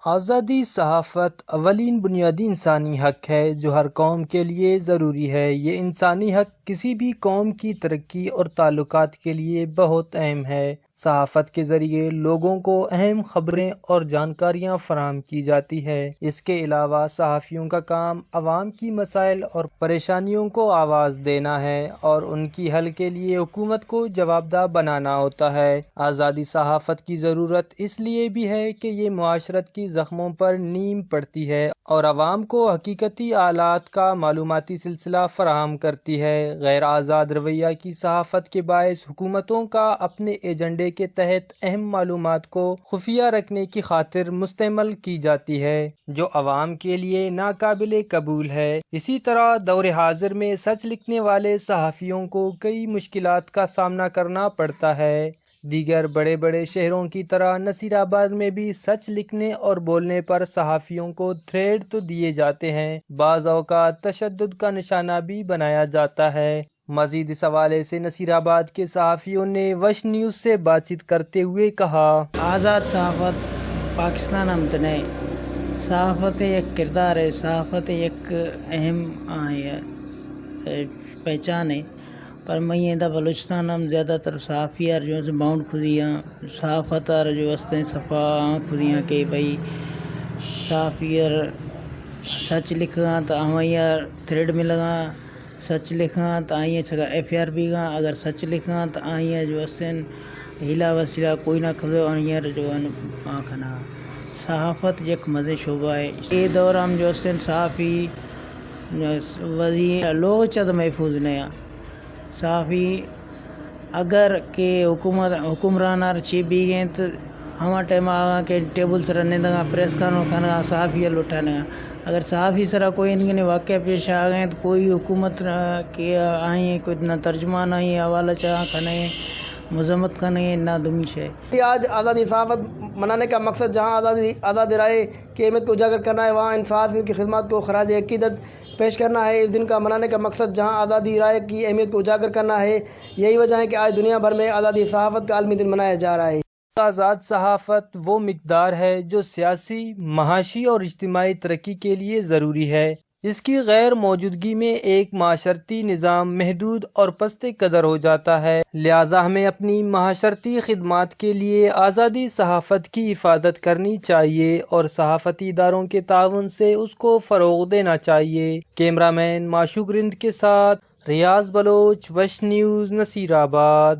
آزادی صحافت اولین بنیادی انسانی حق ہے جو ہر قوم کے لیے ضروری ہے۔ یہ انسانی حق کسی بھی قوم کی ترقی اور تعلقات کے لیے بہت اہم ہے۔ صحافت کے ذریعے لوگوں کو اہم خبریں اور جانکاریاں فراہم کی جاتی ہے۔ اس کے علاوہ صحافیوں کا کام عوام کی مسائل اور پریشانیوں کو آواز دینا ہے اور ان کی حل کے لیے حکومت کو جوابدہ بنانا ہوتا ہے۔ آزادی صحافت کی ضرورت اس لیے بھی ہے کہ یہ معاشرت کی زخموں پر نیم پڑتی ہے اور عوام کو حقیقتی حالات کا معلوماتی سلسلہ فراہم کرتی ہے۔ غیر آزاد رویہ کی صحافت کے باعث حکومتوں کا اپنے ایجنڈے کے تحت اہم معلومات کو خفیہ رکھنے کی خاطر مستعمل کی جاتی ہے، جو عوام کے لیے ناقابل قبول ہے۔ اسی طرح دور حاضر میں سچ لکھنے والے صحافیوں کو کئی مشکلات کا سامنا کرنا پڑتا ہے۔ دیگر بڑے بڑے شہروں کی طرح نصیر آباد میں بھی سچ لکھنے اور بولنے پر صحافیوں کو تھریڈ تو دیے جاتے ہیں، بعض اوقات تشدد کا نشانہ بھی بنایا جاتا ہے۔ مزید اس حوالے سے نصیر آباد کے صحافیوں نے وش نیوز سے بات چیت کرتے ہوئے کہا: آزاد صحافت پاکستان ہمتنے صحافت ایک کردار ہے، صحافت ایک اہم پہچان ہے، پر میں یہ بلوچستان ہم زیادہ تر صحافی اور جو باؤنڈ خودیاں صحافت اور جو وسطیں صفحہ خودیاں کہ بھائی صحافی اور سچ لکھا تو ہمیں تھریڈ ملگا، سچ لکھا تو آئیے سگا ایف آر بھی گا، اگر سچ لکھا تو آئیے جو وسطیں ہیلا وسیلہ کوئی نہ خبر آئیے جو آنکھنا صحافت ایک مزے شعبہ ہے۔ یہ دور ہم جو وسطیں صحافی وزیر لوگ چند محفوظ نہیں صحافی اگر کہ حکمران چی بھی گئے تو ہما ٹائم آگا کہ ٹیبل سر نہیں گا پریس کانوں کھانا صحافی لٹانا، اگر صحافی سر کوئی ان واقعہ پیش آ گئے تو کوئی حکومت کے آئیں کوئی نہ ترجمان آئیں حوالہ چاہ کھانے مذمت کرنے نہ دمش ہے۔ آج آزادی صحافت منانے کا مقصد جہاں آزاد رائے کی اہمیت کو اجاگر کرنا ہے، وہاں ان صحافیوں کی خدمات کو خراج عقیدت پیش کرنا ہے۔ اس دن کا منانے کا مقصد جہاں آزادی رائے کی اہمیت کو اجاگر کرنا ہے، یہی وجہ ہے کہ آج دنیا بھر میں آزادی صحافت کا عالمی دن منایا جا رہا ہے۔ آزاد صحافت وہ مقدار ہے جو سیاسی، معاشی اور اجتماعی ترقی کے لیے ضروری ہے۔ اس کی غیر موجودگی میں ایک معاشرتی نظام محدود اور پست قدر ہو جاتا ہے، لہٰذا ہمیں اپنی معاشرتی خدمات کے لیے آزادی صحافت کی حفاظت کرنی چاہیے اور صحافتی اداروں کے تعاون سے اس کو فروغ دینا چاہیے۔ کیمرہ مین معشوق رند کے ساتھ ریاض بلوچ، وش نیوز، نصیر آباد۔